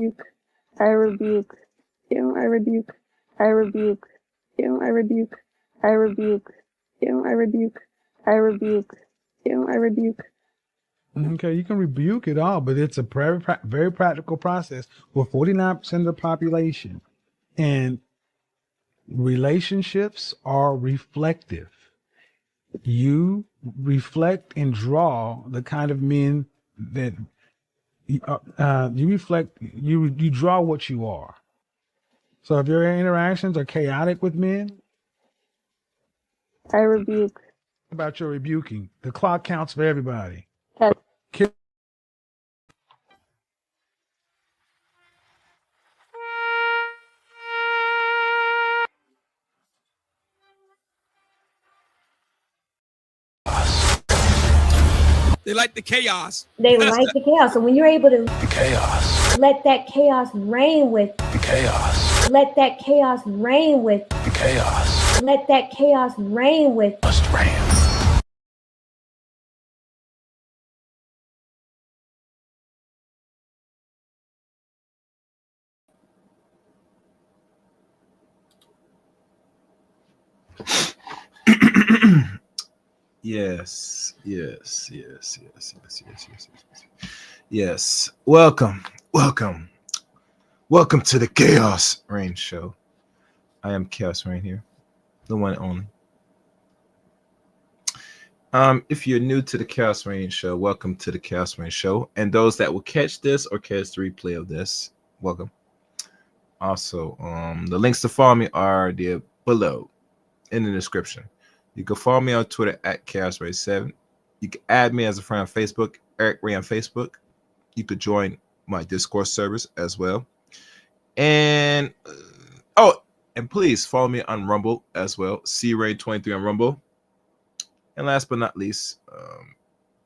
rebuke, I rebuke you, I rebuke, I rebuke you, I rebuke, I rebuke you, I rebuke, I rebuke you, I rebuke. Okay, you can rebuke it all, but it's a very practical process with 49% of the population. And relationships are reflective. You reflect and draw the kind of men that you reflect. You draw what you are. So if your interactions are chaotic with men, I rebuke. about your rebuking, the clock counts for everybody. Yes. They like the chaos. They like the chaos. So when you're able to chaos, let that chaos reign with, chaos, let that chaos reign with, chaos, let that chaos reign with, must reign. Yes. Welcome to the Chaos Rain Show. I am Chaos Rain here, the one and only. If you're new to the Chaos Rain Show, welcome to the Chaos Rain Show. And those that will catch this or catch the replay of this, welcome. Also, the links to follow me are there below in the description. You can follow me on Twitter at ChaosRay7. You can add me as a friend on Facebook, Eric Ray on Facebook. You could join my Discord servers as well. And and please follow me on Rumble as well, CRay23 on Rumble. And last but not least,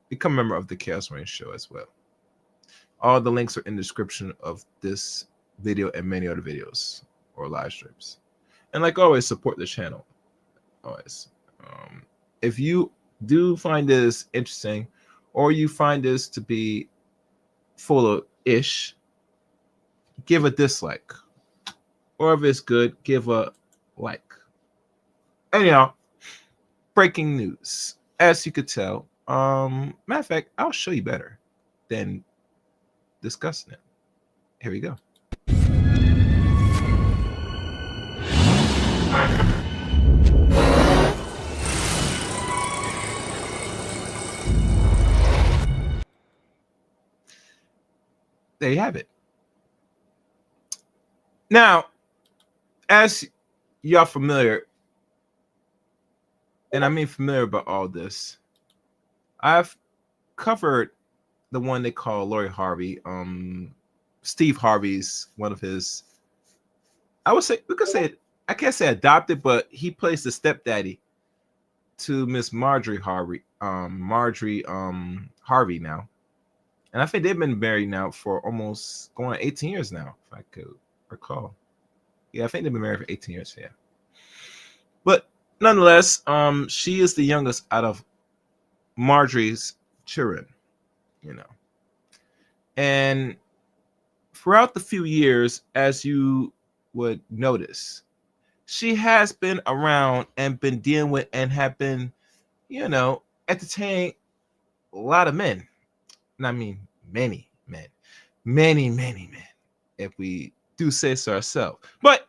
become a member of the Chaos Rain Show as well. All the links are in the description of this video and many other videos or live streams. And like always, support the channel. Always. If you do find this interesting, or you find this to be full of ish, give a dislike. Or if it's good, give a like. Anyhow, breaking news. As you could tell, matter of fact, I'll show you better than discussing it. Here we go. There you have it. Now, as y'all familiar, and I mean familiar about all this, I've covered the one they call Lori Harvey, Steve Harvey's one of his, I would say, we could say, I can't say adopted, but he plays the stepdaddy to Miss Marjorie Harvey, Harvey now. And I think they've been married now for almost going on 18 years now, if I could recall. Yeah, I think they've been married for 18 years, yeah. But nonetheless, she is the youngest out of Marjorie's children, you know. And throughout the few years, as you would notice, she has been around and been dealing with and have been, entertaining a lot of men. And I mean, many men, if we do say so ourselves. But,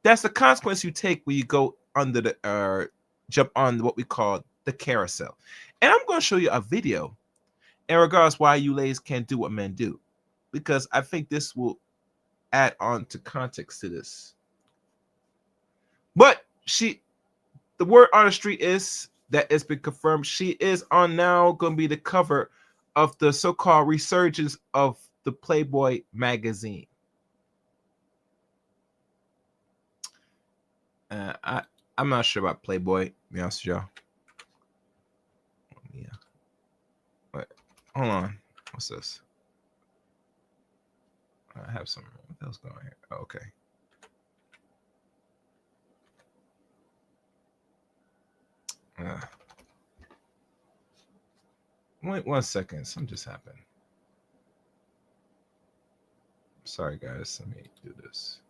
that's the consequence you take when you go under the, jump on what we call the carousel. And I'm going to show you a video in regards why you ladies can't do what men do, because I think this will add on to context to this. But the word on the street is that it's been confirmed she is on now going to be the cover of the so-called resurgence of the Playboy magazine. I'm not sure about Playboy, to be honest with y'all. Yeah. But hold on. What's this? I have some. What else going on here? Oh, okay. Wait 1 second. Something just happened. Sorry, guys. Let me do this.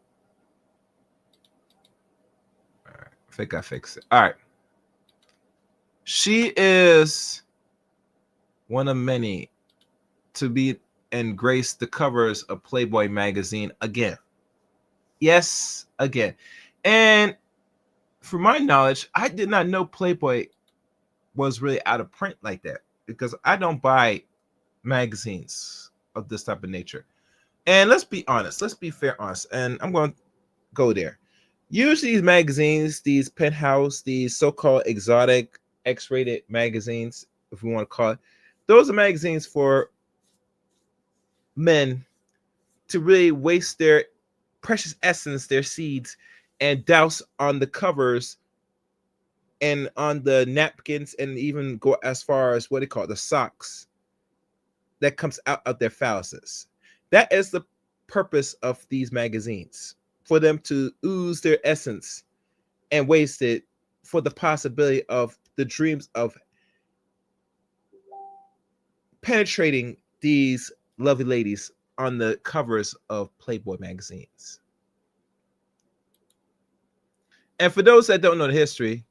All right. I think I fixed it. All right. She is one of many to be and grace the covers of Playboy magazine again. Yes, again. And from my knowledge, I did not know Playboy was really out of print like that because I don't buy magazines of this type of nature. And let's be honest, let's be fair, honest. And I'm going to go there. Usually, these magazines, these penthouse, these so-called exotic X-rated magazines, if we want to call it, those are magazines for men to really waste their precious essence, their seeds, and douse on the covers and on the napkins, and even go as far as what they call the socks that comes out of their phalluses. That is the purpose of these magazines, for them to ooze their essence and waste it for the possibility of the dreams of penetrating these lovely ladies on the covers of Playboy magazines. And for those that don't know the history,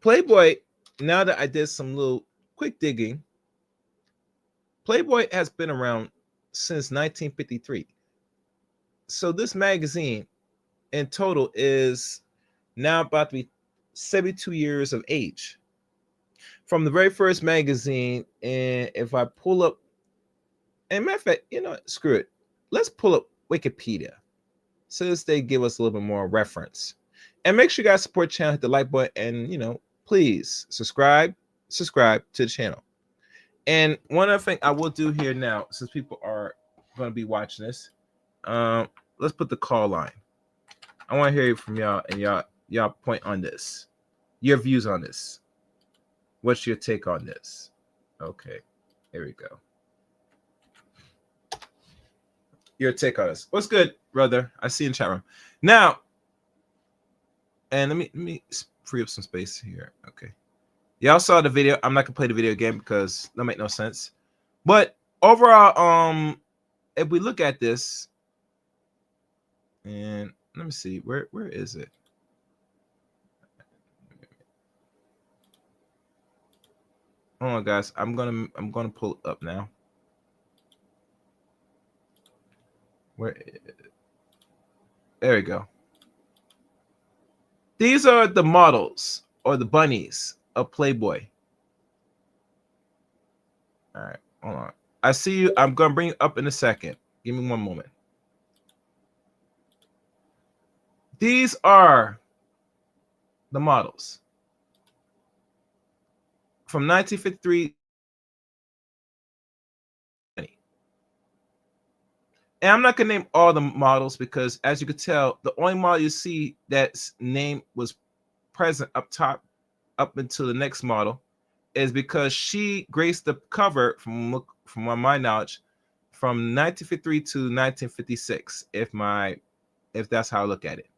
Playboy, now that I did some little quick digging, Playboy has been around since 1953. So this magazine in total is now about to be 72 years of age. From the very first magazine, and if I pull up, and matter of fact, you know, screw it. Let's pull up Wikipedia since they give us a little bit more reference. And make sure you guys support the channel, hit the like button, and you know, please subscribe to the channel. And one other thing I will do here now, since people are going to be watching this, let's put the call line. I want to hear from y'all, and y'all point on this, your views on this. What's your take on this? Okay, here we go. Your take on this. What's good, brother? I see you in chat room now. And let me free up some space here. Okay, y'all saw the video. I'm not gonna play the video again because that make no sense. But overall, if we look at this, and let me see, where is it? Hold on, guys. I'm gonna pull it up now. There we go. These are the models or the bunnies of Playboy. All right, hold on. I see you. I'm gonna bring it up in a second. Give me one moment. These are the models from 1953. And I'm not gonna name all the models because, as you could tell, the only model you see that's name was present up top up until the next model is because she graced the cover from my knowledge from 1953 to 1956, if that's how I look at it.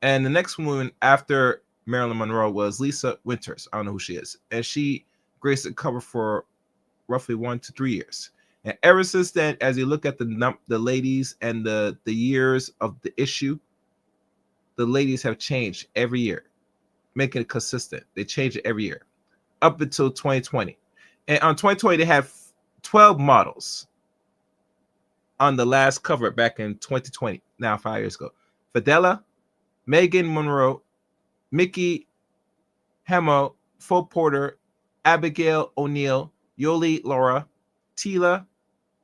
And the next woman after Marilyn Monroe was Lisa Winters. I don't know who she is, and she graced the cover for roughly 1 to 3 years. And ever since then, as you look at the ladies and the years of the issue, the ladies have changed every year, making it consistent. They change it every year up until 2020. And on 2020, they have 12 models on the last cover back in 2020, now 5 years ago. Fidela, Megan Monroe, Mickey Hamo, Fo Porter, Abigail O'Neill, Yoli Laura, Tila,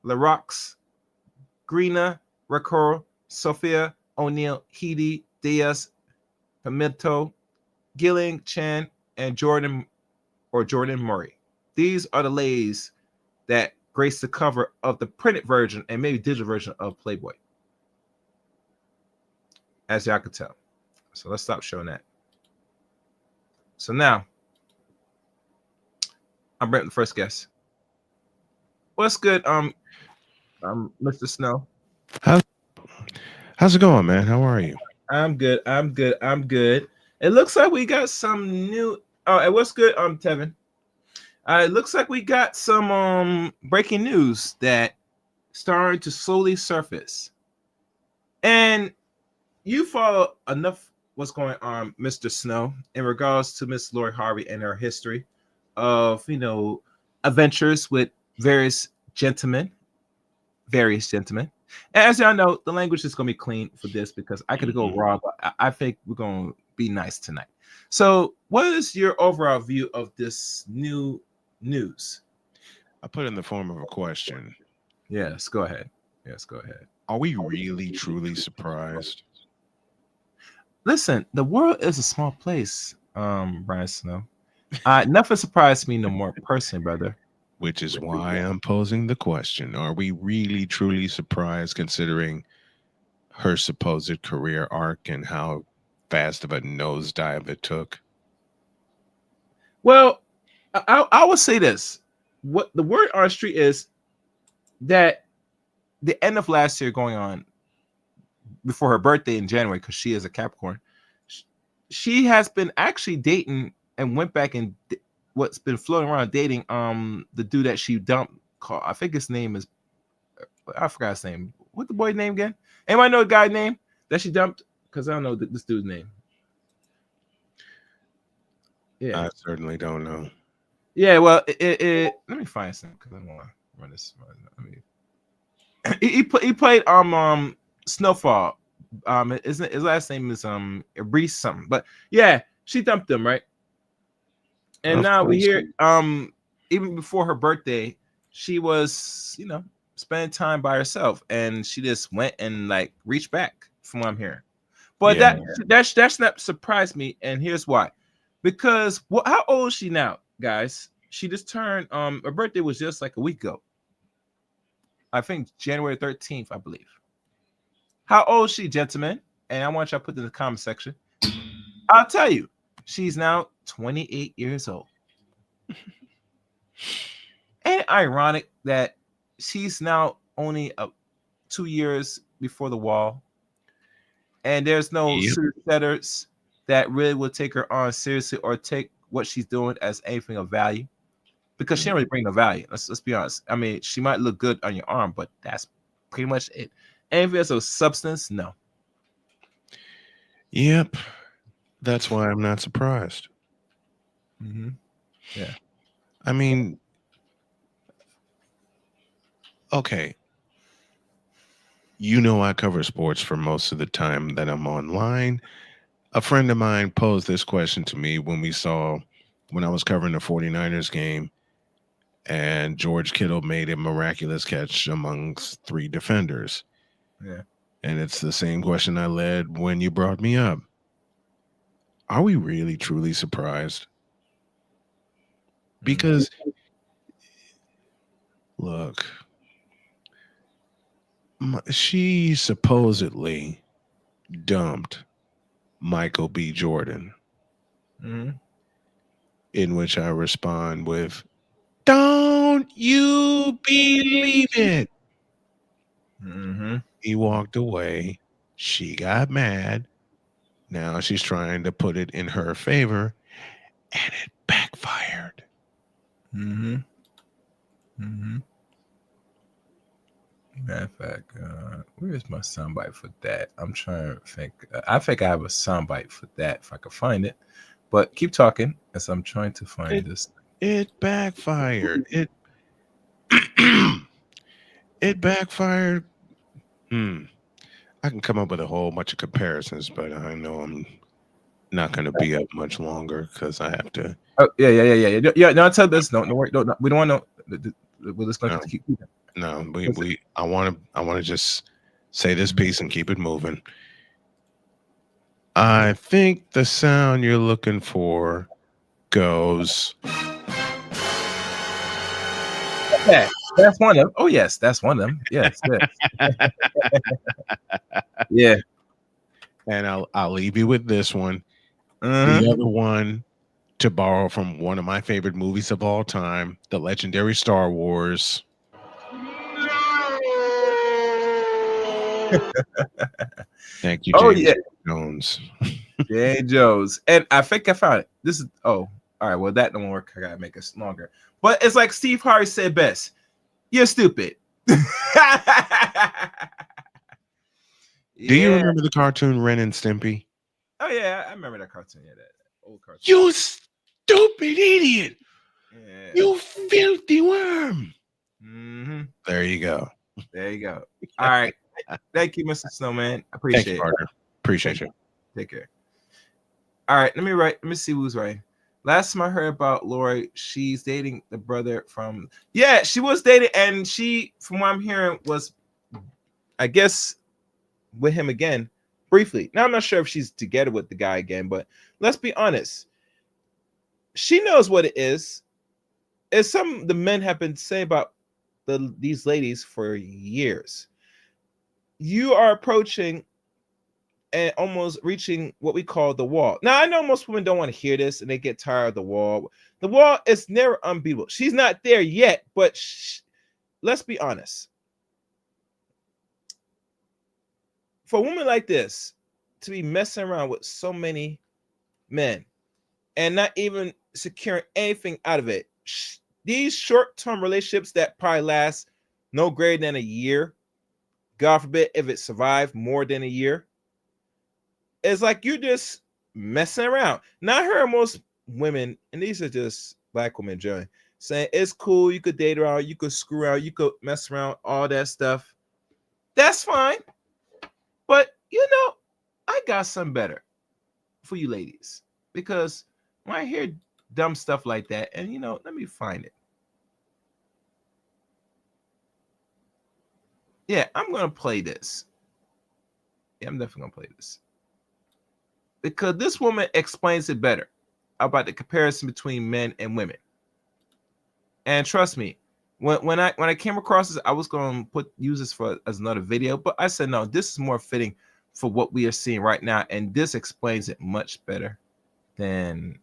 LaRox, Greena, Rakor, Sophia O'Neill, Heidi, Diaz, Pimento, Gilling, Chan, and Jordan Murray. These are the ladies that grace the cover of the printed version and maybe digital version of Playboy, as y'all can tell. So let's stop showing that. So now I'm bringing the first guest. What's good, Mr. Snow? How's it going, man? How are you? I'm good. It looks like we got some new. Oh, and what's good, Tevin? It looks like we got some breaking news that starting to slowly surface. And you follow enough what's going on, Mr. Snow, in regards to Miss Lori Harvey and her history of, adventures with various gentlemen. And as y'all know, the language is going to be clean for this because I could go raw, but I think we're going to be nice tonight. So, what is your overall view of this new news? I put it in the form of a question. Yes, go ahead. Yes, go ahead. Are we really, truly surprised? Listen, the world is a small place, Brian Snow. Nothing surprised me no more personally, brother. Which is why I'm posing the question. Are we really, truly surprised considering her supposed career arc and how fast of a nosedive it took? Well, I will say this. What the word on the street is that the end of last year going on before her birthday in January, because she is a Capricorn, she has been actually dating and went back and what's been floating around dating the dude that she dumped. I think his name is, I forgot his name. What the boy name again? Anybody know the guy name that she dumped? Because I don't know this dude's name. Yeah, I certainly don't know. Yeah, well, let me find something because I want to run this. He played Snowfall. His last name is Reese something. But yeah, she dumped him, right? And now we hear even before her birthday, she was spending time by herself, and she just went and like reached back from what I'm hearing. But that's not surprised me, and here's why. Because how old is she now, guys? She just turned her birthday was just like a week ago. I think January 13th, I believe. How old is she, gentlemen? And I want y'all to put in the comment section. I'll tell you, she's now 28 years old. Ain't it ironic that she's now only 2 years before the wall, and there's no setters that really will take her on seriously or take what she's doing as anything of value, because she don't really bring no value. Let's be honest. I mean, she might look good on your arm, but that's pretty much it. Anything else of substance, no. Yep, that's why I'm not surprised. Mm-hmm. Yeah, I mean, okay. I cover sports for most of the time that I'm online. A friend of mine posed this question to me when I was covering the 49ers game, and George Kittle made a miraculous catch amongst 3 defenders. Yeah. And it's the same question I led when you brought me up. Are we really, truly surprised? Because, look, she supposedly dumped Michael B. Jordan, in which I respond with, "Don't you believe it?" Mm-hmm. He walked away. She got mad. Now she's trying to put it in her favor, and it backfired. Mm-hmm. Mm-hmm. Matter of fact, where's my soundbite for that? I'm trying to think. I think I have a soundbite for that if I can find it. But keep talking as I'm trying to find this. It backfired. It backfired. I can come up with a whole bunch of comparisons, but I know I'm not going to be up much longer because I have to. Oh yeah. No, tell this. No, worry. No, we don't want to. We're just going to keep. No, I want to just say this piece and keep it moving. I think the sound you're looking for goes. Yeah, that's one of them. Oh yes, that's one of them. Yes. Yeah. And I'll leave you with this one. The other one, to borrow from one of my favorite movies of all time, the legendary Star Wars. Thank you, James Jones. James Jones. And I think I found it. This is All right, well, that don't work. I gotta make it longer. But it's like Steve Harvey said best. You're stupid. Do you Yeah. remember the cartoon Ren and Stimpy? Oh yeah, I remember that cartoon. Yeah, that old cartoon. You stupid idiot! Yeah. You filthy worm! Mm-hmm. There you go. There you go. All right. Thank you, Mr. Snowman. I appreciate Thank you, it. partner. Appreciate you. Take care. All right, let me see who's right. Last time I heard about Lori, she's dating the brother from she was dating, and she, from what I'm hearing, was, I guess, with him again briefly. Now I'm not sure if she's together with the guy again, but let's be honest. She knows what it is. As some the men have been saying about these ladies for years. You are approaching and almost reaching what we call the wall. Now, I know most women don't want to hear this and they get tired of the wall. The wall is never unbeatable. She's not there yet, but let's be honest. For a woman like this to be messing around with so many men and not even securing anything out of it, these short-term relationships that probably last no greater than a year, God forbid if it survived more than a year, it's like you're just messing around. Now, I heard most women, and these are just black women generally, saying it's cool, you could date around, you could screw around, you could mess around, all that stuff. That's fine. But, I got something better for you ladies. Because when I hear dumb stuff like that, and, let me find it. Yeah, I'm going to play this. Yeah, I'm definitely going to play this. Because this woman explains it better about the comparison between men and women. And trust me, when I came across this, I was going to use this as another video, but I said no, this is more fitting for what we are seeing right now, and this explains it much better than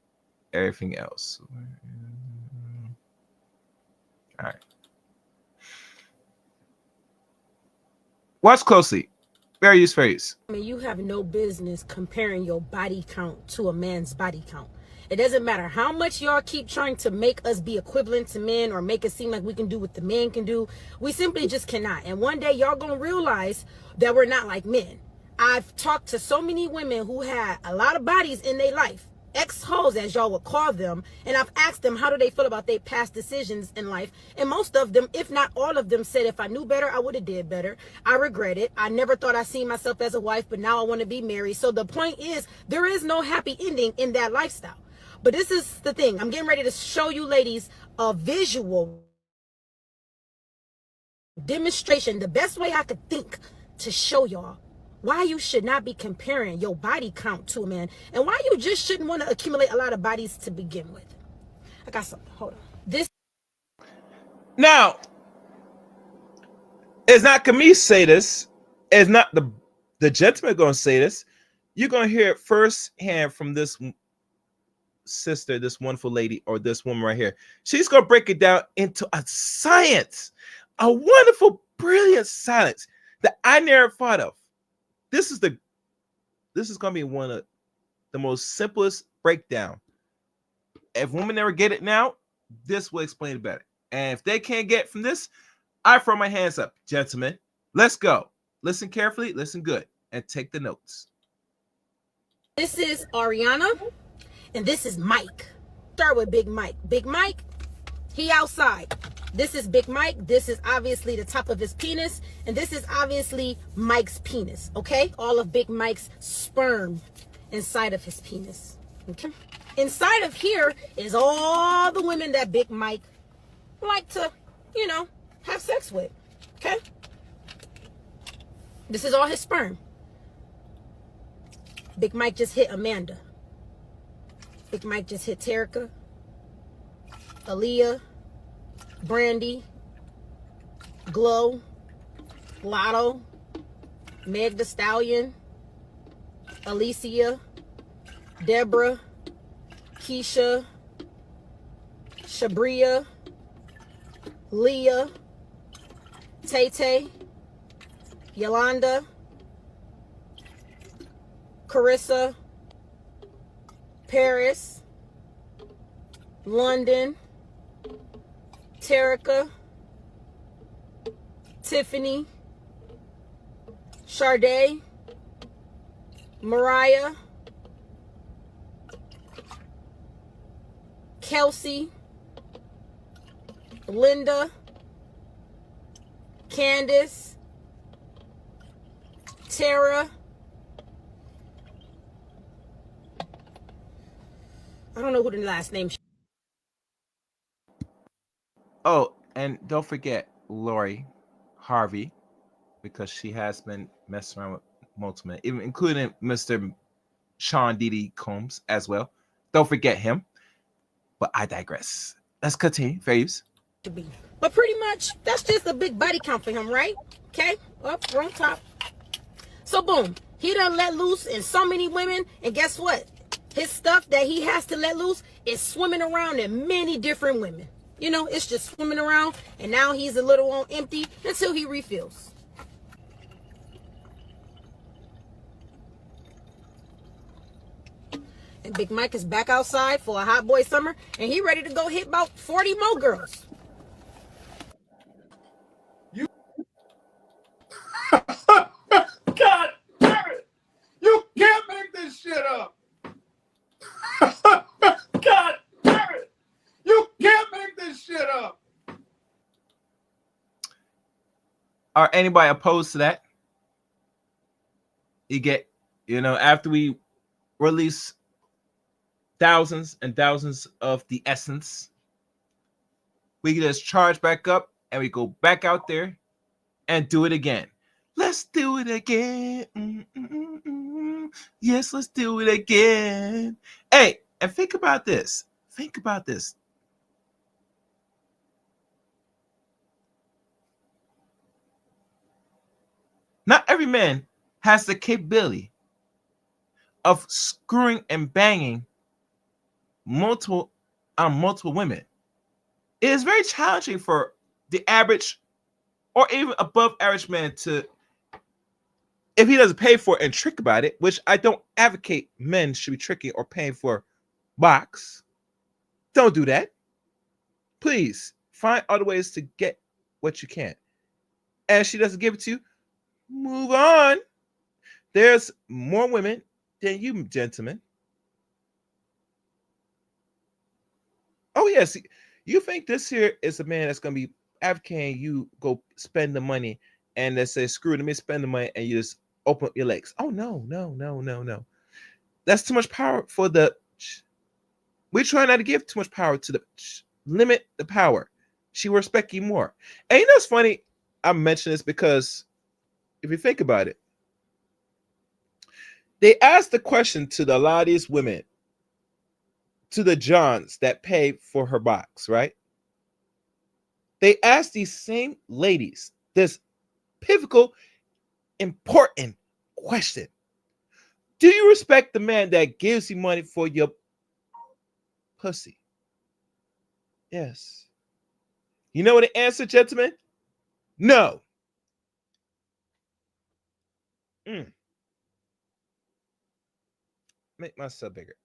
everything else. All right, watch closely. Fair use, fair use. I mean, you have no business comparing your body count to a man's body count. It doesn't matter how much y'all keep trying to make us be equivalent to men or make it seem like we can do what the men can do. We simply just cannot. And one day y'all gonna realize that we're not like men. I've talked to so many women who had a lot of bodies in their life, ex-hoes as y'all would call them, and I've asked them how do they feel about their past decisions in life, and most of them, if not all of them, said if I knew better I would have did better. I regret it. I never thought I seen myself as a wife, but now I want to be married. So the point is, there is no happy ending in that lifestyle. But this is the thing, I'm getting ready to show you ladies a visual demonstration, the best way I could think to show y'all why you should not be comparing your body count to a man, and why you just shouldn't want to accumulate a lot of bodies to begin with. I got something. Hold on. This now, it's not me say this. It's not the gentleman going to say this. You're going to hear it firsthand from this sister, this wonderful lady, or this woman right here. She's going to break it down into a science, a wonderful, brilliant science that I never thought of. This is going to be one of the most simplest breakdown. If women never get it now, this will explain it better. And if they can't get from this, I throw my hands up. Gentlemen, let's go. Listen carefully, listen good, and take the notes. This is Ariana, and this is Mike. Start with Big Mike. Big Mike, he outside. This is Big Mike. This is obviously the top of his penis. And this is obviously Mike's penis. Okay? All of Big Mike's sperm inside of his penis. Okay? Inside of here is all the women that Big Mike like to, have sex with. Okay? This is all his sperm. Big Mike just hit Amanda. Big Mike just hit Terica. Aaliyah. Brandy, Glow, Lotto, Meg the Stallion, Alicia, Deborah, Keisha, Shabria, Leah, Tay-Tay, Yolanda, Carissa, Paris, London, Terica, Tiffany, Sade, Mariah, Kelsey, Linda, Candace, Tara. I don't know who the last name. Oh, and don't forget Lori Harvey, because she has been messing around with multiple men, even including Mr. Sean Diddy Combs as well. Don't forget him. But I digress. Let's continue. Fair use. But pretty much, that's just a big body count for him, right? Okay, up, wrong top. So boom, he done let loose in so many women, and guess what? His stuff that he has to let loose is swimming around in many different women. You know, it's just swimming around, and now he's a little on empty until he refills. And Big Mike is back outside for a hot boy summer, and he ready to go hit about 40 more girls. God damn it! You can't make this shit up! God damn it! You can't make this shit up! Are anybody opposed to that? You get, after we release thousands and thousands of the essence, we can just charge back up and we go back out there and do it again. Let's do it again. Yes, let's do it again. Hey, and think about this. Think about this. Not every man has the capability of screwing and banging multiple women. It is very challenging for the average or even above average man to, if he doesn't pay for it and trick about it, which I don't advocate men should be tricking or paying for box. Don't do that. Please find other ways to get what you can. And if she doesn't give it to you, move on. There's more women than you gentlemen. Oh, yes. You think this here is a man that's going to be advocating you go spend the money and they say, screw it, let me spend the money, and you just open up your legs. Oh, no. That's too much power for the... We try not to give too much power to the... Limit the power. She will respect you more. And you know what's funny? I mention this because if you think about it, they asked the question to a lot of these women, to the Johns that pay for her box, right? They asked these same ladies this pivotal, important question. Do you respect the man that gives you money for your pussy? Yes. You know what the answer, gentlemen? No. Make myself bigger.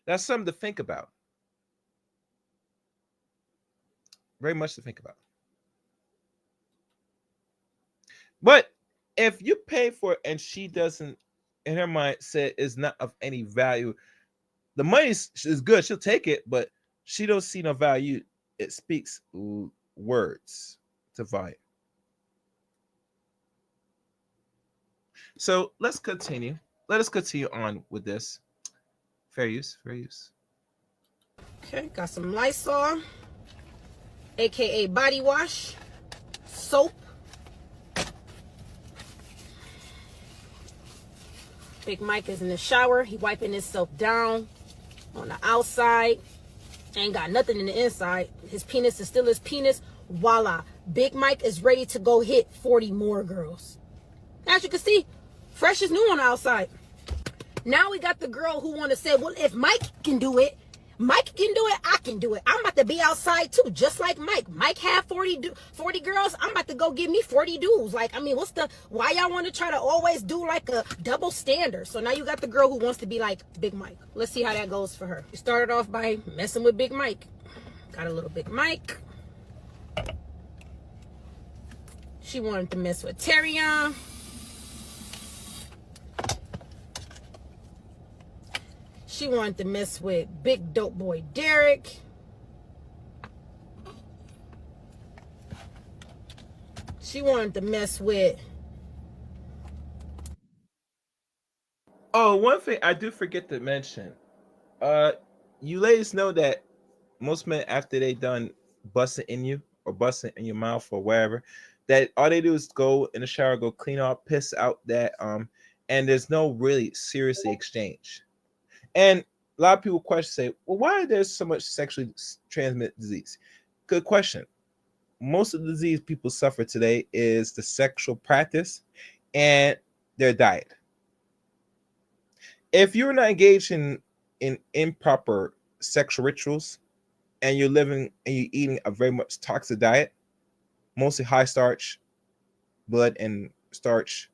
That's something to think about. Very much to think about. But if you pay for it and she doesn't, in her mind, say is not of any value, the money is good, she'll take it, but she don't see no value. It speaks words to volume. So let's continue. Let us continue on with this. Fair use. Okay, got some Lysol, aka body wash, soap. Big Mike is in the shower. He wiping himself down on the outside. Ain't got nothing in the inside. His penis is still his penis. Voila. Big Mike is ready to go hit 40 more girls. As you can see, fresh is new on the outside. Now we got the girl who want to say, well, if Mike can do it, Mike can do it. I can do it. I'm about to be outside too, just like Mike. Mike had 40 girls. I'm about to go get me 40 dudes. Like, I mean, why y'all want to try to always do like a double standard? So now you got the girl who wants to be like Big Mike. Let's see how that goes for her. You started off by messing with Big Mike. Got a little Big Mike. She wanted to mess with Terrion. She wanted to mess with big dope boy Derek. She wanted to mess with... Oh, one thing I do forget to mention. You ladies know that most men, after they done busting in you or busting in your mouth or wherever, that all they do is go in the shower, go clean off, piss out that and there's no really seriously exchange. And a lot of people say, well, why is there so much sexually transmitted disease? Good question. Most of the disease people suffer today is the sexual practice and their diet. If you're not engaged in improper sexual rituals and you're living and you're eating a very much toxic diet, mostly high starch, blood and starch,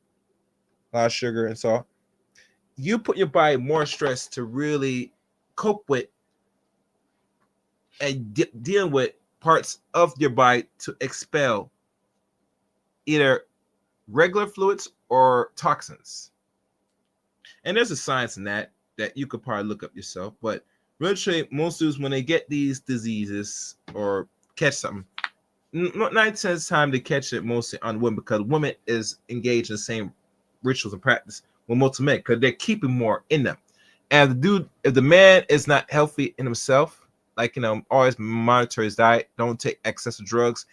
a lot of sugar and salt, you put your body more stress to really cope with and deal with parts of your body to expel either regular fluids or toxins. And there's a science in that you could probably look up yourself. But really, most dudes, when they get these diseases or catch something, 9 of time they catch it mostly on women, because women is engaged in the same rituals and practice with most men, because they're keeping more in them. And the dude, if the man is not healthy in himself, like, always monitor his diet, don't take excessive drugs,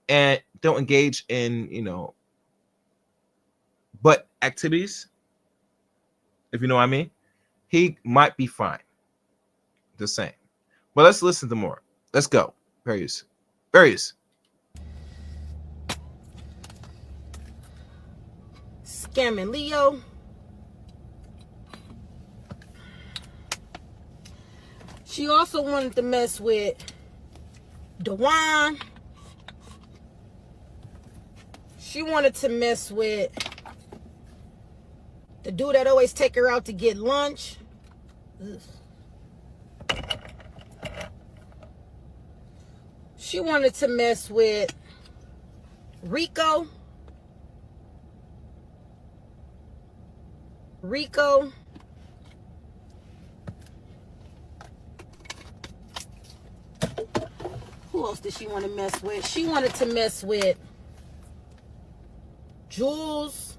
and don't engage in, butt activities, if you know what I mean, he might be fine. Just saying. But let's listen to more. Let's go. Various. Scamming Leo. She also wanted to mess with Dewan. She wanted to mess with the dude that always take her out to get lunch. Ugh. She wanted to mess with Rico. Who else did she want to mess with? She wanted to mess with Jules.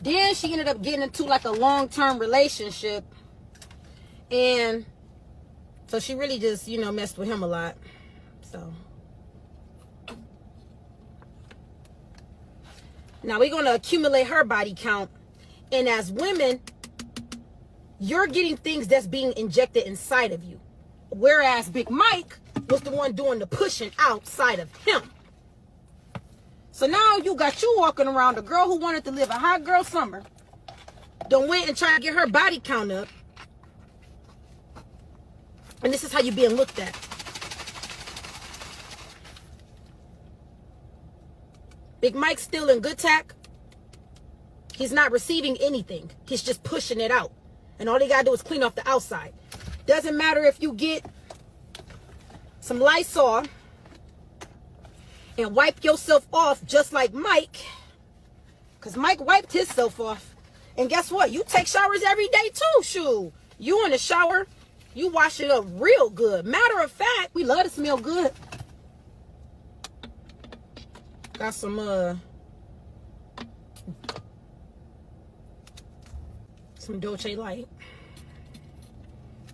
Then she ended up getting into like a long-term relationship. And so she really just, messed with him a lot. So now we're going to accumulate her body count. And as women, you're getting things that's being injected inside of you. Whereas Big Mike was the one doing the pushing outside of him. So now you got you walking around, a girl who wanted to live a hot girl summer, done went and tried to get her body count up. And this is how you're being looked at. Big Mike's still in good tack. He's not receiving anything. He's just pushing it out. And all he got to do is clean off the outside. Doesn't matter if you get some Lysol and wipe yourself off just like Mike. Because Mike wiped himself off. And guess what? You take showers every day too, shoot. You in the shower, you wash it up real good. Matter of fact, we love to smell good. Got some Dolce Light.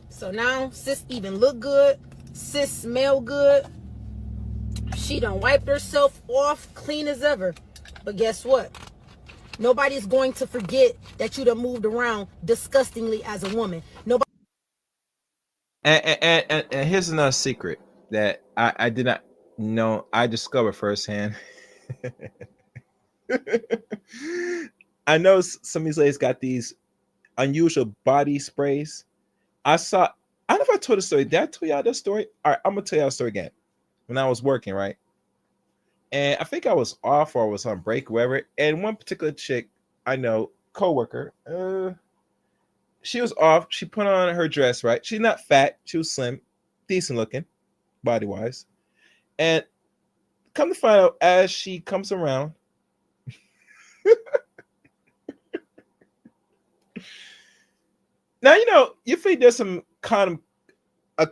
So now sis even look good. Sis smell good. She done wiped herself off clean as ever. But guess what? Nobody's going to forget that you done moved around disgustingly as a woman. Nobody. And here's another secret that I did not know. I discovered firsthand. I know some of these ladies got these unusual body sprays. I don't know if I told the story. Did I tell y'all this story? All right, I'm gonna tell y'all the story again. When I was working, right? And I think I was off or was on break, wherever. And one particular chick I know, coworker, she was off. She put on her dress, right? She's not fat. She was slim, decent looking, body wise. And come to find out, as she comes around, now you think there's some kind of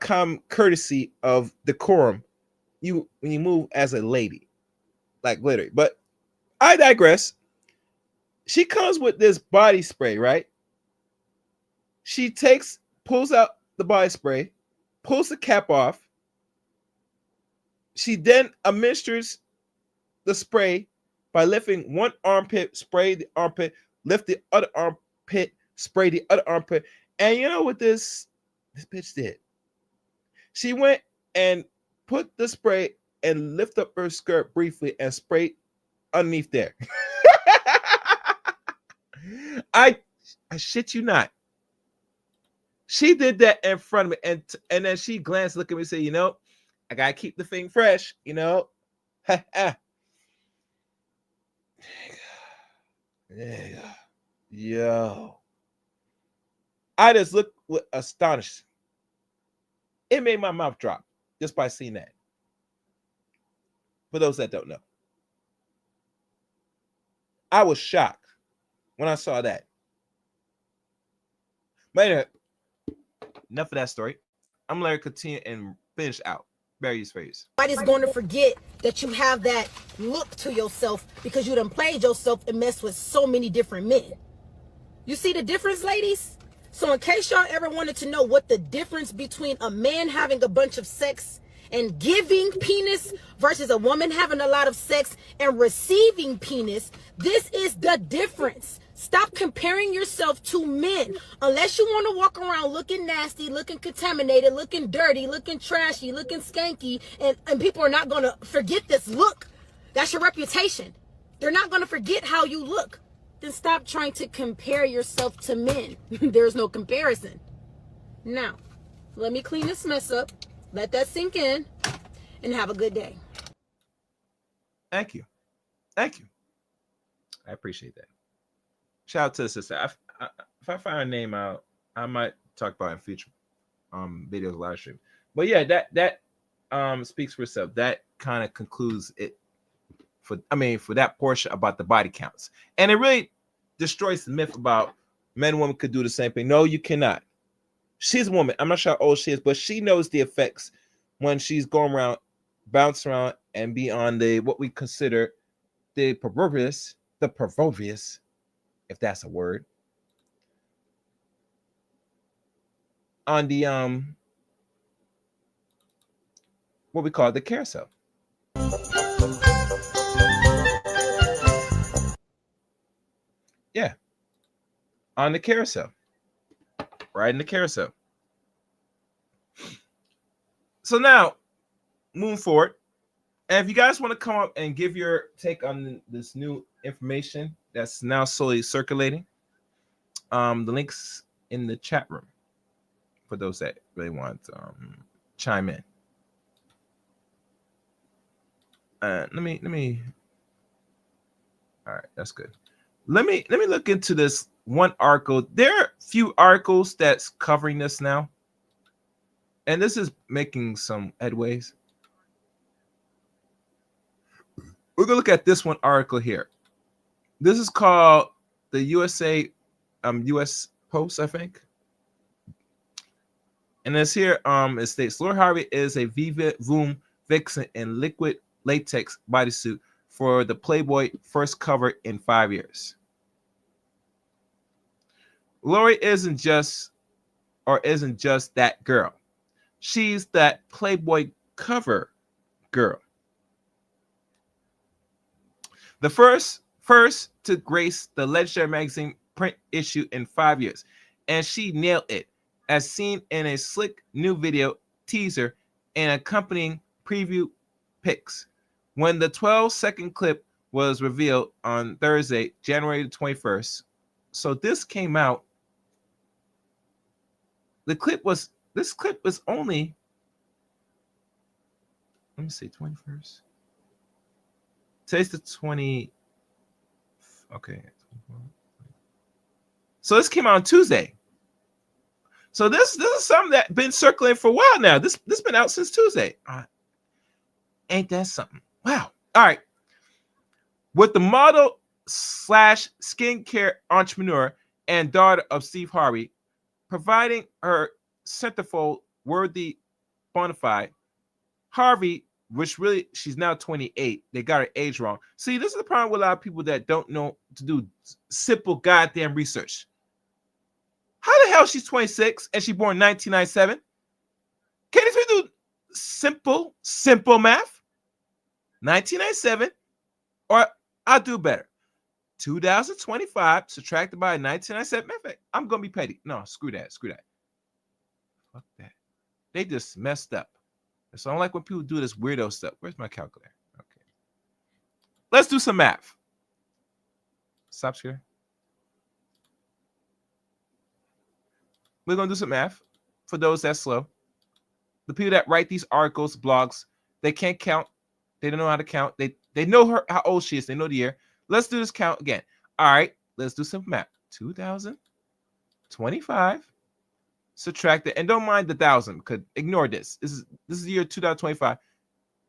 courtesy of decorum when you move as a lady, like literally. But I digress. She comes with this body spray, right? She pulls out the body spray, pulls the cap off. She then administers the spray by lifting one armpit, spray the armpit, lift the other armpit, spray the other armpit. And you know what this bitch did? She went and put the spray and lift up her skirt briefly and sprayed underneath there. I shit you not. She did that in front of me, and then she glanced, looked at me, and said, I gotta keep the thing fresh, Yo. I just looked with astonished. It made my mouth drop just by seeing that. For those that don't know, I was shocked when I saw that. But anyway, enough of that story. I'm gonna let her continue and finish out Barry's phrase. Nobody's going to forget that you have that look to yourself because you done played yourself and messed with so many different men. You see the difference, ladies? So in case y'all ever wanted to know what the difference between a man having a bunch of sex and giving penis versus a woman having a lot of sex and receiving penis, this is the difference. Stop comparing yourself to men. Unless you want to walk around looking nasty, looking contaminated, looking dirty, looking trashy, looking skanky, and people are not going to forget this look. That's your reputation. They're not going to forget how you look. Then stop trying to compare yourself to men. There's no comparison. Now, let me clean this mess up. Let that sink in, and have a good day. Thank you. I appreciate that. Shout out to the sister. If I find her name out, I might talk about it in future videos, live stream. But yeah, that speaks for itself. That kind of concludes it for that portion about the body counts. And it really destroys the myth about men and women could do the same thing. No, you cannot. She's a woman. I'm not sure how old she is, but she knows the effects when she's going around, bounce around, and be on what we consider the perverse, if that's a word, on the what we call the carousel. Yeah, on the carousel, riding the carousel. So now, moving forward, and if you guys want to come up and give your take on this new information that's now slowly circulating, the links in the chat room for those that really want to chime in. Let me. All right, that's good. Let me look into this one article. There are a few articles that's covering this now, and this is making some headways. We're gonna look at this one article here. This is called the USA US Post, I think. And it's here, it states Lori Harvey is a Viva Voom vixen in liquid latex bodysuit for the Playboy first cover in 5 years. Lori isn't just that girl. She's that Playboy cover girl. The first to grace the legendary magazine print issue in 5 years, and she nailed it, as seen in a slick new video teaser and accompanying preview pics. When the 12-second clip was revealed on Thursday, January 21st, so this came out This clip was only, let me see, 21st. Today's the 20. Okay. So this came out on Tuesday. So this is something that's been circulating for a while now. This been out since Tuesday. Ain't that something? Wow. All right. With the model / skincare entrepreneur and daughter of Steve Harvey, providing her centerfold worthy bona fide, Harvey, which really she's now 28. They got her age wrong. See, this is the problem with a lot of people that don't know to do simple goddamn research. How the hell she's 26 and she born 1997? Can these people do simple math? 1997, or I'll do better. 2025 subtracted by 1997. Matter of fact, I'm gonna be petty. No, screw that. Fuck that. They just messed up. So I don't like when people do this weirdo stuff. Where's my calculator? Okay. Let's do some math. Stop screen. We're gonna do some math for those that's slow. The people that write these articles, blogs, they can't count. They don't know how to count. They know how old she is. They know the year. Let's do this count again. All right, let's do some math. 2025 subtract it, and don't mind the thousand. Could ignore this. This is the year 2025.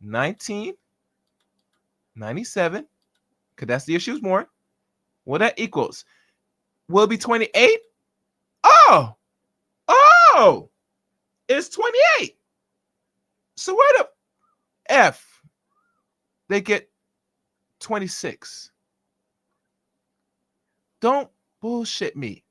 1997. Cause that's the year she was born. Well, that equals. Will it be 28? Oh, it's 28. So where the F they get 26? Don't bullshit me.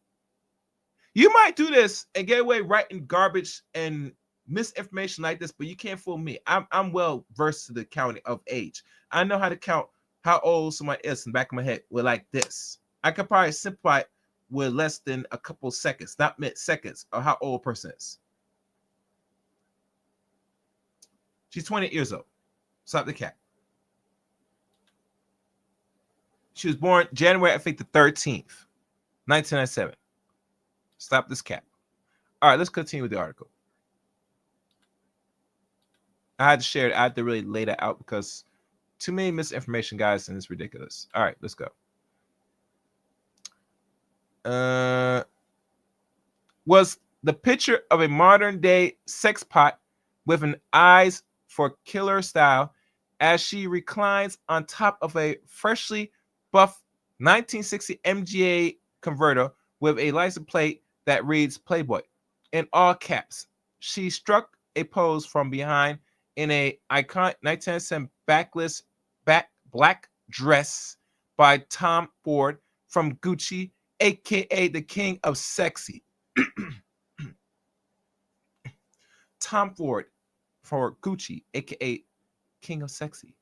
You might do this and get away writing garbage and misinformation like this, but you can't fool me. I'm well versed to the counting of age. I know how to count how old somebody is in the back of my head with like this. I could probably simplify it with less than a couple seconds, not seconds, of how old a person is. She's 28 years old. Stop the cap. She was born January, I think, the 13th, 1997. Stop this cap. All right, let's continue with the article. I had to share it. I had to really lay that out because too many misinformation, guys, and it's ridiculous. All right, let's go. Was the picture of a modern day sex pot with an eyes for killer style as she reclines on top of a freshly buff 1960 MGA converter with a license plate that reads Playboy in all caps. She struck a pose from behind in a iconic 1997 black dress by Tom Ford from Gucci, aka the King of Sexy. Tom Ford for Gucci, aka King of Sexy,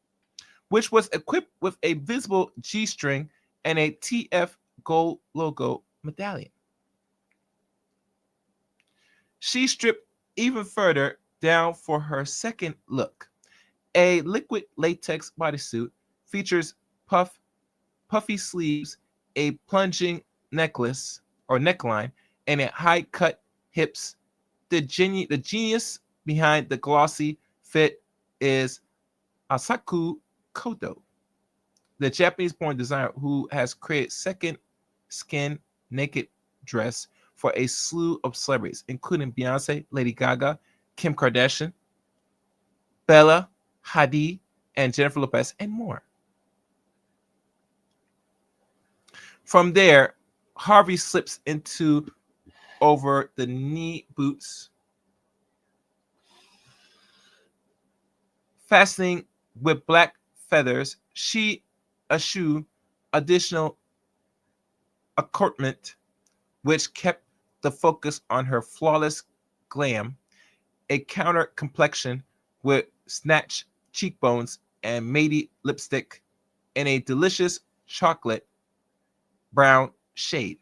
which was equipped with a visible G-string and a TF gold logo medallion. She stripped even further down for her second look. A liquid latex bodysuit features puffy sleeves, a plunging necklace or neckline, and a high-cut hips. The genius behind the glossy fit is Asaku Koto, the Japanese-born designer who has created second skin naked dress for a slew of celebrities, including Beyonce, Lady Gaga, Kim Kardashian, Bella Hadid, and Jennifer Lopez, and more. From there, Harvey slips into over the knee boots, fastening with black feathers. She eschewed additional accoutrement, which kept the focus on her flawless glam, a counter complexion with snatched cheekbones and matey lipstick, and a delicious chocolate brown shade.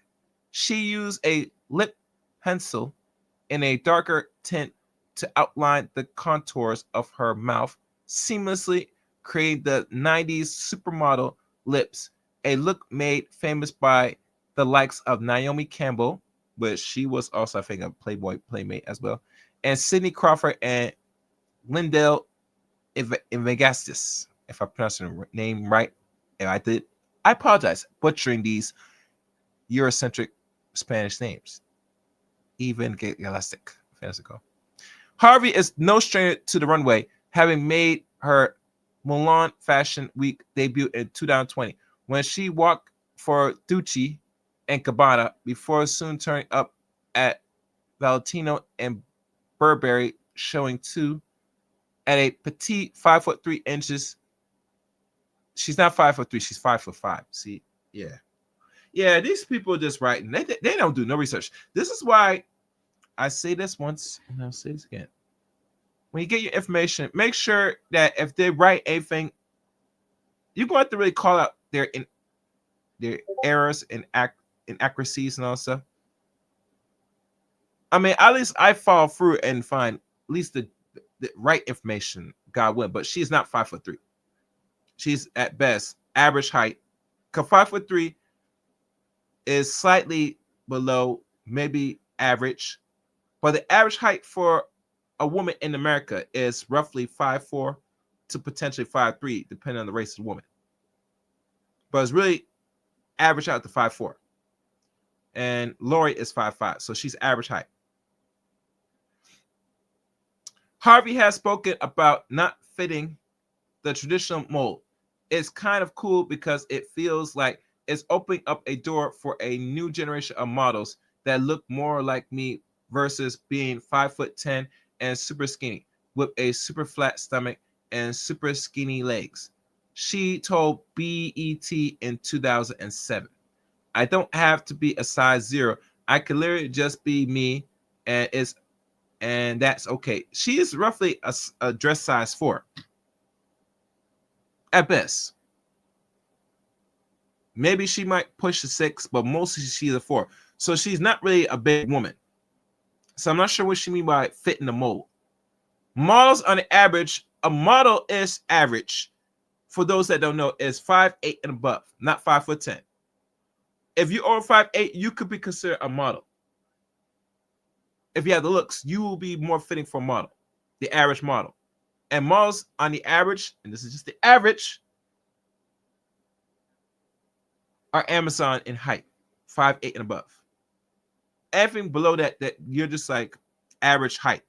She used a lip pencil in a darker tint to outline the contours of her mouth, seamlessly creating the 90s supermodel lips, a look made famous by the likes of Naomi Campbell, but she was also, I think, a Playboy playmate as well. And Sidney Crawford and Lindell Evangastis, if I pronounced her name right. If I did, I apologize butchering these Eurocentric Spanish names. Even Galastic. Harvey is no stranger to the runway, having made her Milan Fashion Week debut in 2020 when she walked for Gucci and Gabbana before soon turning up at Valentino and Burberry, showing 2 at a petite 5'3". She's not 5'3", she's 5'5". See, yeah, these people are just writing. They don't do no research. This is why I say this once and I'll say this again. When you get your information, make sure that if they write anything, you're going to have to really call out their errors and inaccuracies and all that stuff. I mean, at least I follow through and find at least the right information, God willing. But she's not 5'3". She's at best average height. Because 5'3" is slightly below, maybe average. But the average height for a woman in America is roughly 5'4" to potentially 5'3", depending on the race of the woman. But it's really average out to 5'4". And Lori is 5'5", so she's average height. Harvey has spoken about not fitting the traditional mold. It's kind of cool because it feels like it's opening up a door for a new generation of models that look more like me versus being 5'10" and super skinny with a super flat stomach and super skinny legs. She told BET in 2007. I don't have to be a size 0. I could literally just be me, and that's okay. She is roughly a dress size 4 at best. Maybe she might push a 6, but mostly she's a 4. So she's not really a big woman. So I'm not sure what she means by fitting the mold. Models on the average, a model is average. For those that don't know, is 5'8" and above, not 5'10". If you're over 5'8", you could be considered a model. If you have the looks, you will be more fitting for a model, the average model. And models on the average, and this is just the average, are Amazon in height, 5'8" and above. Everything below that you're just like average height.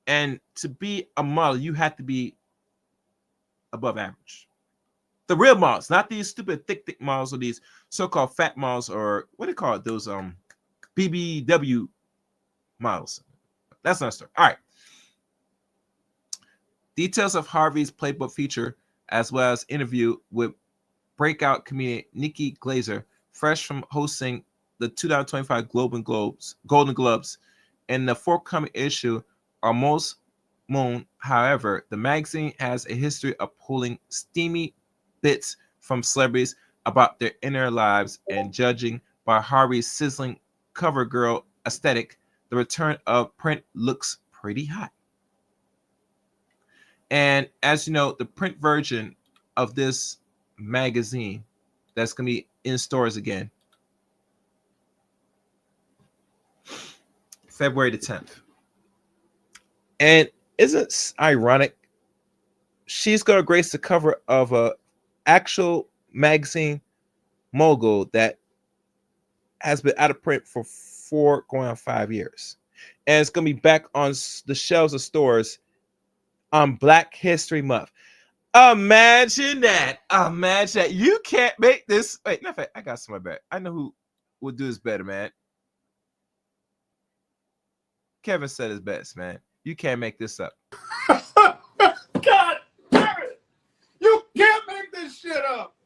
And to be a model, you have to be above average. The real models, not these stupid thick models or these so-called fat models, or what do you call it? Those BBW models. That's not a story. All right. Details of Harvey's Playboy feature, as well as interview with breakout comedian Nikki Glazer, fresh from hosting the 2025 Golden Globes, and the forthcoming issue are most known. However, the magazine has a history of pulling steamy bits from celebrities about their inner lives and judging by Harvey's sizzling cover girl aesthetic. The return of print looks pretty hot. And as you know, the print version of this magazine that's going to be in stores again, February the 10th. And isn't it ironic? She's going to grace the cover of a actual magazine mogul that has been out of print for 4 going on 5 years. And it's going to be back on the shelves of stores on Black History Month. Imagine that. Imagine that. You can't make this. Wait, no, I got somebody better. I know who will do this better, man. Kevin said his best, man. You can't make this up. God damn it! You can't make this shit up!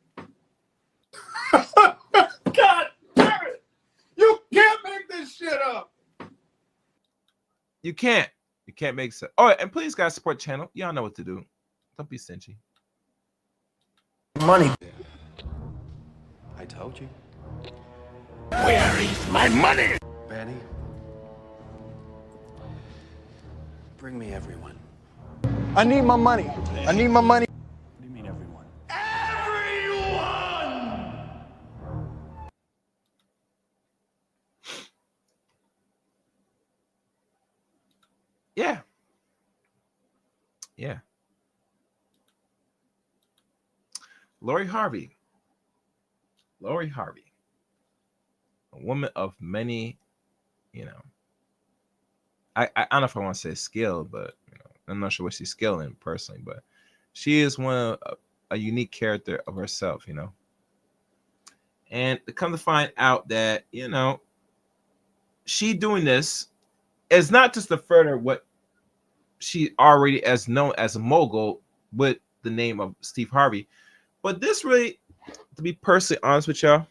God damn it! You can't make this shit up! You can't. You can't make it. Oh, and please, guys, support the channel. Y'all know what to do. Don't be stingy. Money. I told you. Where is my money? Benny. Bring me everyone. I need my money. I need my money. What do you mean everyone? Everyone! Yeah. Lori Harvey. Lori Harvey. A woman of many, you know, I don't know if I want to say skill, but I'm not sure what she's skilled in personally, but she is one of a unique character of herself, And to come to find out that, she doing this is not just to further what she already as known as a mogul with the name of Steve Harvey, but this really, to be personally honest with y'all,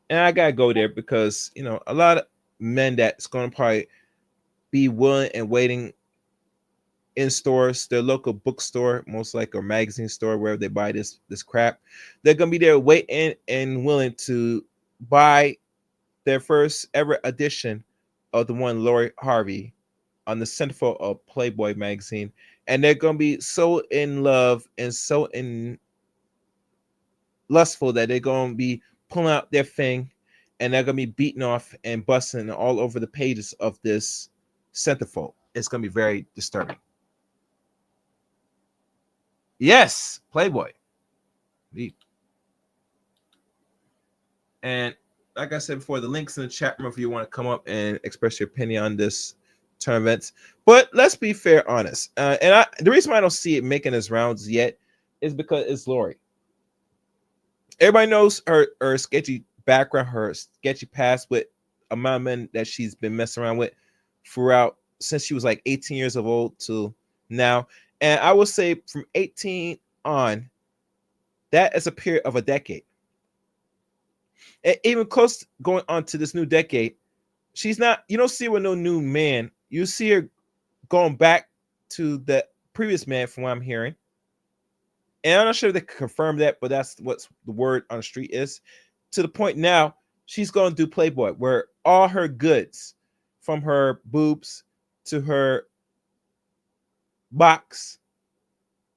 and I gotta go there because a lot of men that's gonna probably be willing and waiting in stores, their local bookstore, most like a magazine store, wherever they buy this crap, they're gonna be there waiting and willing to buy their first ever edition of the one Lori Harvey on the centerfold of Playboy magazine, and they're gonna be so in love and so in lustful that they're gonna be pulling out their thing, and they're gonna be beating off and busting all over the pages of this centerfold. It's gonna be very disturbing. Yes, Playboy. Indeed. And like I said before, the links in the chat room if you want to come up and express your opinion on this turn events. But let's be fair, honest. The reason why I don't see it making its rounds yet is because it's Lori. Everybody knows her sketchy background, her sketchy past with amount of men that she's been messing around with throughout since she was like 18 years old to now. And I would say from 18 on, that is a period of a decade. And even close going on to this new decade, she's not, you don't see her with no new man. You see her going back to the previous man from what I'm hearing. And I'm not sure if they can confirm that, but that's what the word on the street is. To the point now, she's going to do Playboy, where all her goods, from her boobs to her box,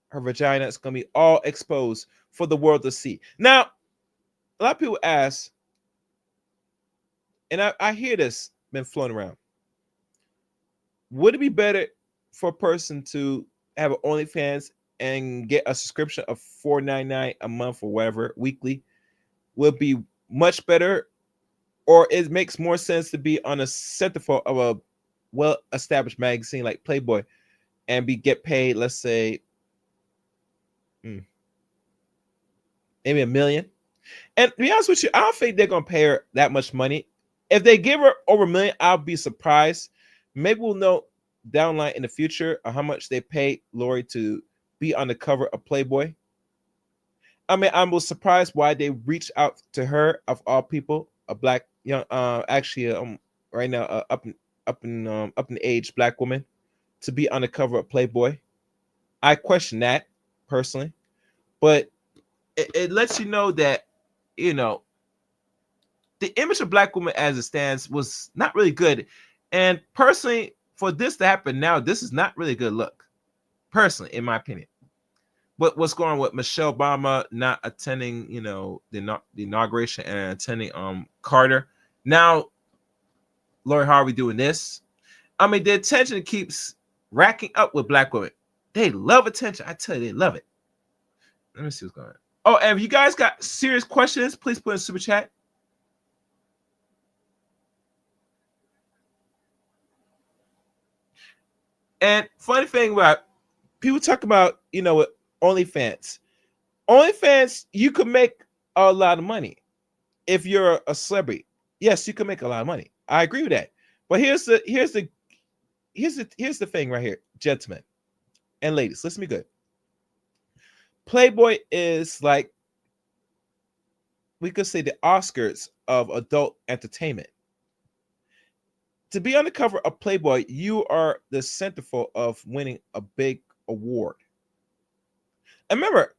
her vagina, is going to be all exposed for the world to see. Now, a lot of people ask, and I hear this been floating around. Would it be better for a person to have an OnlyFans and get a subscription of $4.99 a month or whatever weekly? Would be much better, or it makes more sense to be on a centerfold of a well-established magazine like Playboy and get paid, let's say, maybe $1 million? And to be honest with you, I don't think they're gonna pay her that much money. If they give her over $1 million, I'll be surprised. Maybe we'll know down the line in the future how much they paid Lori to be on the cover of Playboy. I mean, I was surprised why they reached out to her of all people, a black young, right now up in age black woman, to be on the cover of Playboy. I question that personally, but it lets you know that the image of black women as it stands was not really good. And personally, for this to happen now, this is not really a good look, personally, in my opinion. But what's going on with Michelle Obama not attending, the inauguration and attending Carter. Now, Lori Harvey doing this. I mean, the attention keeps racking up with black women. They love attention. I tell you, they love it. Let me see what's going on. Oh, and if you guys got serious questions, please put in super chat. And funny thing about people talk about, with OnlyFans. OnlyFans, you could make a lot of money if you're a celebrity. Yes, you can make a lot of money. I agree with that. But here's the thing right here, gentlemen and ladies. Listen to me good. Playboy is like, we could say, the Oscars of adult entertainment. To be on the cover of Playboy, you are the centerfold of winning a big award. And remember,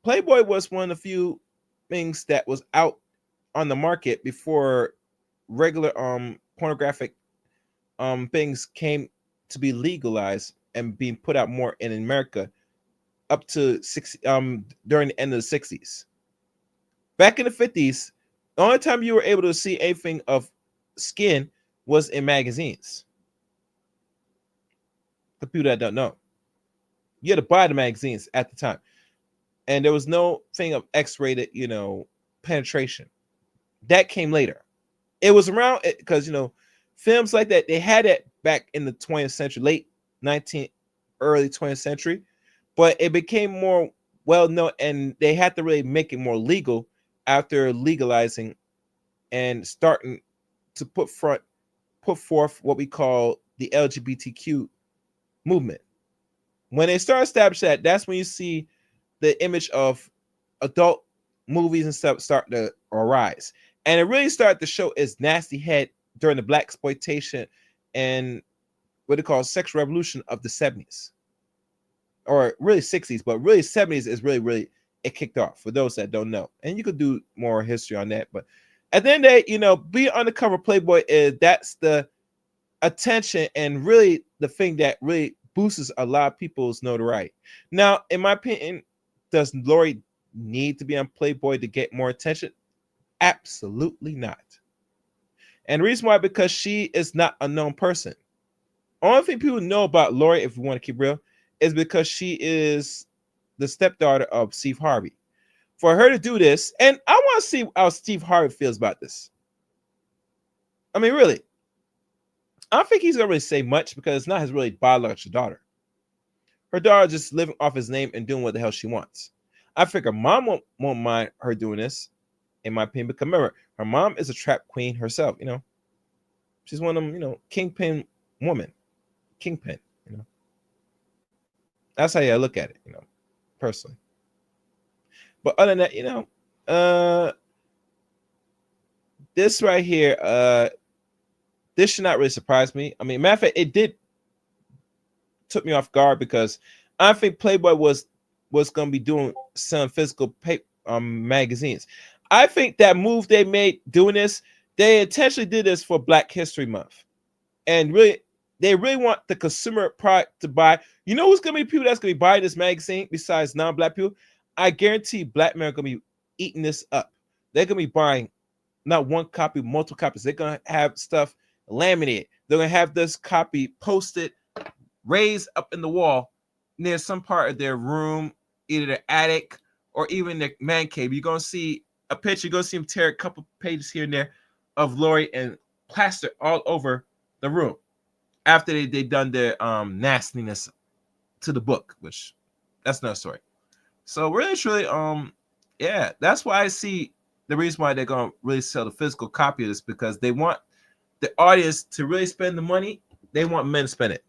Playboy was one of the few things that was out on the market before regular pornographic things came to be legalized and being put out more in America up to during the end of the 60s. Back in the 50s, the only time you were able to see anything of skin was in magazines. The people that don't know. You had to buy the magazines at the time, and there was no thing of X-rated, penetration. That came later. It was around because films like that, they had it back in the 20th century, late 19th, early 20th century, but it became more well known, and they had to really make it more legal after legalizing and starting to put forth what we call the LGBTQ movement. When they start establishing that, that's when you see the image of adult movies and stuff start to arise. And it really started to show its nasty head during the black exploitation and what they call sexual revolution of the 70s. Or really 60s, but really 70s is really it kicked off, for those that don't know. And you could do more history on that. But at the end of the day, being undercover Playboy that's the attention and really the thing that really boosts a lot of people's notoriety. Now, in my opinion, does Lori need to be on Playboy to get more attention? Absolutely not. And the reason why, because she is not a known person. Only thing people know about Lori, if we want to keep real, is because she is the stepdaughter of Steve Harvey. For her to do this, and I want to see how Steve Harvey feels about this. I mean, really, I don't think he's gonna really say much because it's not his really biological daughter. Her daughter just living off his name and doing what the hell she wants. I think her mom won't mind her doing this, in my opinion, because remember, her mom is a trap queen herself. She's one of them, kingpin woman, kingpin. That's how I look at it, personally. But other than that, this right here, this should not really surprise me. I mean, matter of fact, it did took me off guard because I think Playboy was going to be doing some physical magazines. I think that move they made doing this, they intentionally did this for Black History Month, and really, they really want the consumer product to buy. You know who's going to be people that's going to be buying this magazine besides non-Black people? I guarantee Black men are going to be eating this up. They're going to be buying not one copy, multiple copies. They're going to have stuff laminated. They're going to have this copy posted, raised up in the wall near some part of their room, either their attic or even their man cave. You're going to see a picture. You're going to see them tear a couple pages here and there of Lori and plaster all over the room after they done their nastiness to the book, which that's another story. So really, truly, yeah, that's why I see the reason why they're going to really sell the physical copy of this, because they want the audience to really spend the money. They want men to spend it.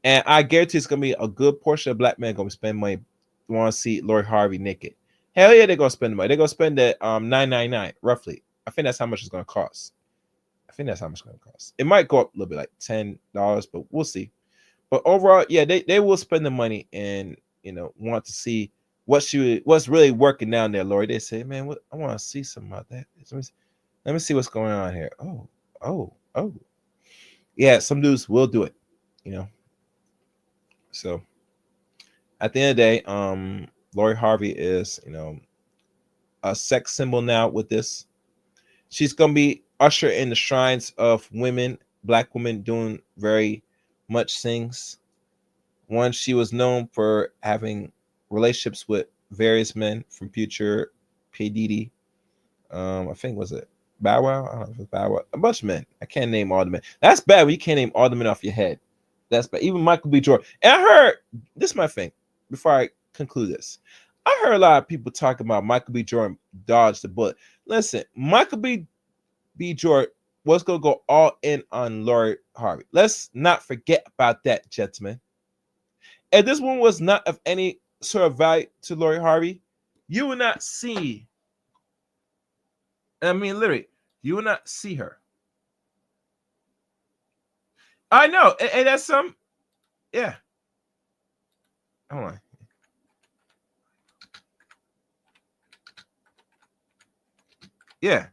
And I guarantee it's going to be a good portion of Black men going to spend money to want to see Lori Harvey naked. Hell yeah, they're going to spend the money. They're going to spend it $9.99 roughly. I think that's how much it's going to cost. It might go up a little bit, like $10, but we'll see. But overall, yeah, they will spend the money and want to see what's really working down there, Lori. They say, man, I want to see something about that. Let me see what's going on here. Oh. Yeah, some dudes will do it, So at the end of the day, Lori Harvey is, a sex symbol now with this. She's gonna be usher in the shrines of women, Black women doing very much things. One, she was known for having relationships with various men, from Future, P. Diddy, I think was it Bow Wow? I don't know if it was Bow Wow. A bunch of men. I can't name all the men. That's bad when you can't name all the men off your head. That's bad. Even Michael B. Jordan. And I heard, this is my thing, before I conclude this. I heard a lot of people talking about Michael B. Jordan dodged the bullet. Listen, Michael B. Jordan was going to go all in on Lori Harvey. Let's not forget about that, gentlemen. If this one was not of any sort of value to Lori Harvey, you will not see, I mean, literally, you will not see her. I know, and that's some, yeah. Hold on. Yeah.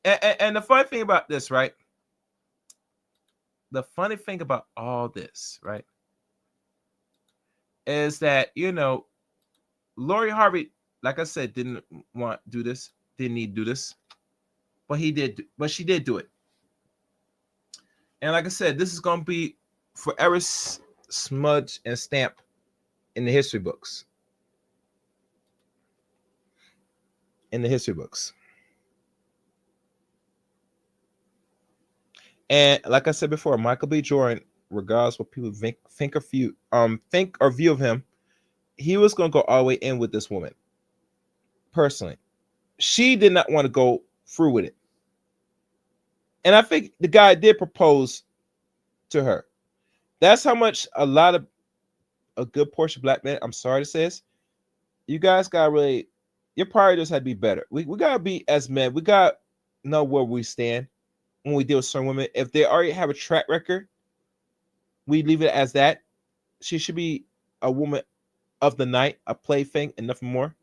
And the funny thing about this, right? The funny thing about all this, right, is that, Lori Harvey, like I said, didn't want to do this, didn't need to do this, but she did do it. And like I said, this is gonna be forever smudged and stamped in the history books. In the history books. And like I said before, Michael B. Jordan, regardless what people think or view of him, he was gonna go all the way in with this woman. Personally, she did not want to go through with it, and I think the guy did propose to her. That's how much a good portion of black men, I'm sorry to say this, you guys gotta really, your priorities had to be better. We gotta be, as men, we gotta know where we stand when we deal with certain women. If they already have a track record, we leave it as that. She should be a woman of the night, a plaything, and nothing more.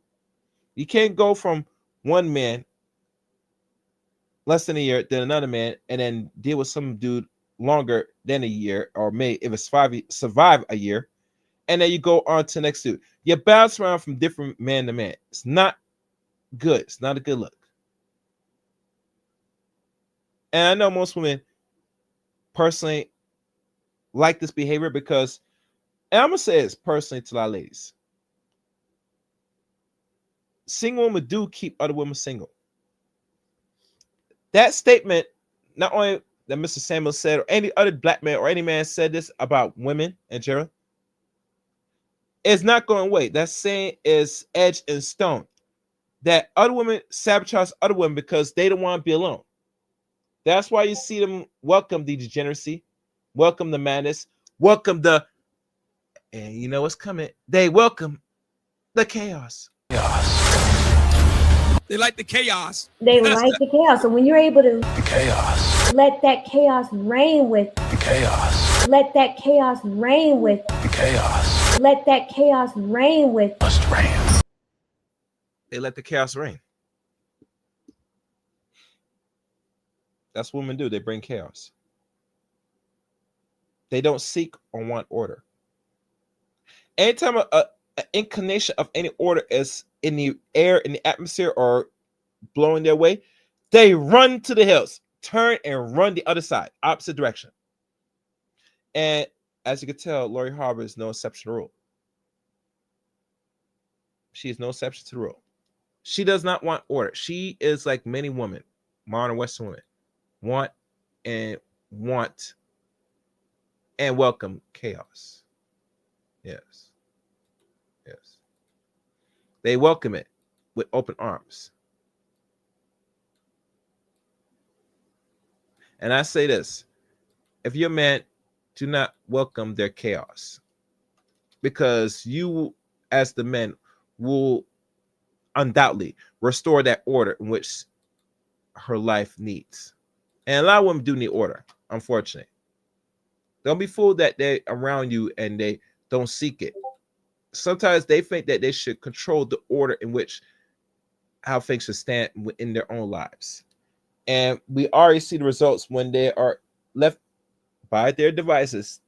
You can't go from one man less than a year than another man and then deal with some dude longer than a year, or may if it's survive a year, and then you go on to the next dude. You bounce around from different man to man. It's not good. It's not a good look. And I know most women personally like this behavior because, and I'm gonna say this personally to our ladies, single women do keep other women single. That statement, not only that Mr. Samuel said, or any other black man or any man said this about women in general, is not going away. That saying is edged in stone. That other women sabotage other women because they don't want to be alone. That's why you see them welcome the degeneracy, welcome the madness, welcome the, and you know what's coming. They welcome the chaos. They like the chaos. They like the chaos. So when you're able to Chaos. let that chaos reign with you, Chaos. let that chaos reign with you, Chaos. let that chaos reign with you. Must reign. They let the chaos reign. That's what women do. They bring chaos. They don't seek or want order. Anytime an inclination of any order is in the air, in the atmosphere, or blowing their way, they run to the hills, turn and run the other side, opposite direction. And as you can tell, Lori Harvey is no exception to the rule. She is no exception to the rule. She does not want order. She is like many women, modern Western women, want and welcome chaos. Yes. Yes. They welcome it with open arms. And I say this, if you're a man, do not welcome their chaos, because you, as the men, will undoubtedly restore that order in which her life needs. And a lot of women do need order, unfortunately. Don't be fooled that they're around you and they don't seek it. Sometimes they think that they should control the order in which how things should stand in their own lives. And we already see the results when they are left by their devices.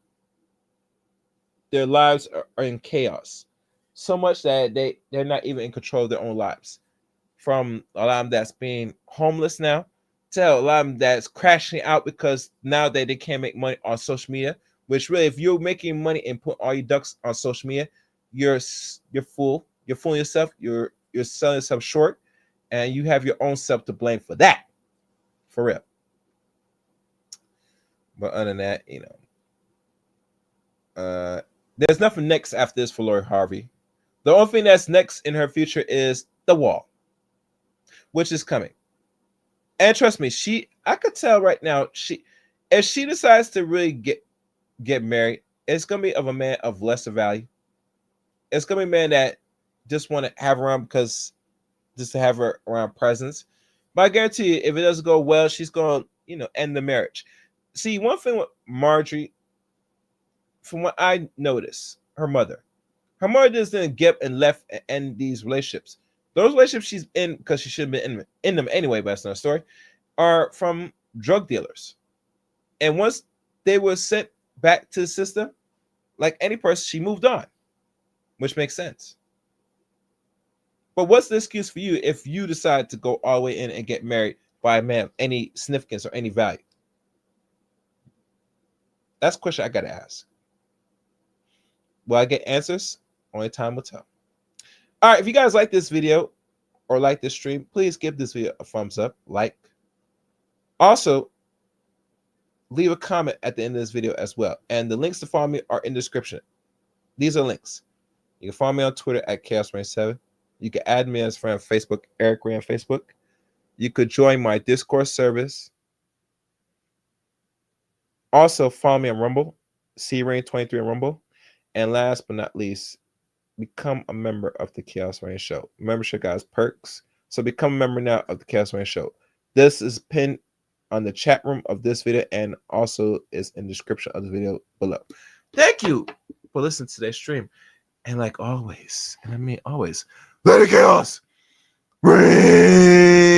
Their lives are in chaos. So much that they're not even in control of their own lives. From a lot of them that's being homeless now, to a lot of them that's crashing out because now that they can't make money on social media, which really, if you're making money and put all your ducks on social media, you're fooling yourself, you're selling yourself short, and you have your own self to blame for that. For real. But other than that, there's nothing next after this for Lori Harvey. The only thing that's next in her future is The Wall, which is coming. And trust me, I could tell right now, if she decides to really get married, it's gonna be of a man of lesser value. It's gonna be a man that just want to have her around because just to have her around presence. But I guarantee you, if it doesn't go well, she's gonna, end the marriage. See, one thing with Marjorie, from what I noticed, her mother just didn't get and left and end these relationships. Those relationships she's in, because she should have been in them anyway, but that's another story, are from drug dealers. And once they were sent back to the system, like any person, she moved on, which makes sense. But what's the excuse for you if you decide to go all the way in and get married by a man of any significance or any value? That's a question I gotta ask. Will I get answers? Only time will tell. All right, if you guys like this video or like this stream, please give this video a thumbs up, like. Also, leave a comment at the end of this video as well. And the links to follow me are in the description. These are links. You can follow me on Twitter at Chaos7. You can add me as a friend on Facebook, Eric Ray on Facebook. You could join my Discord service. Also, follow me on Rumble, CRain23 on Rumble. And last but not least, become a member of the Chaos Rain Show. Membership guys, perks. So become a member now of the Chaos Rain Show. This is pinned on the chat room of this video and also is in the description of the video below. Thank you for listening to today's stream. And like always, and I mean always, let it chaos reign.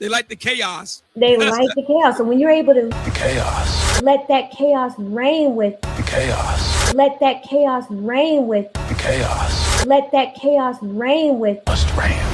They like the chaos. They like the chaos. So when you're able to Chaos. let that chaos reign with you. Chaos. Let that chaos reign with you. Chaos. Let that chaos reign with you. Must reign.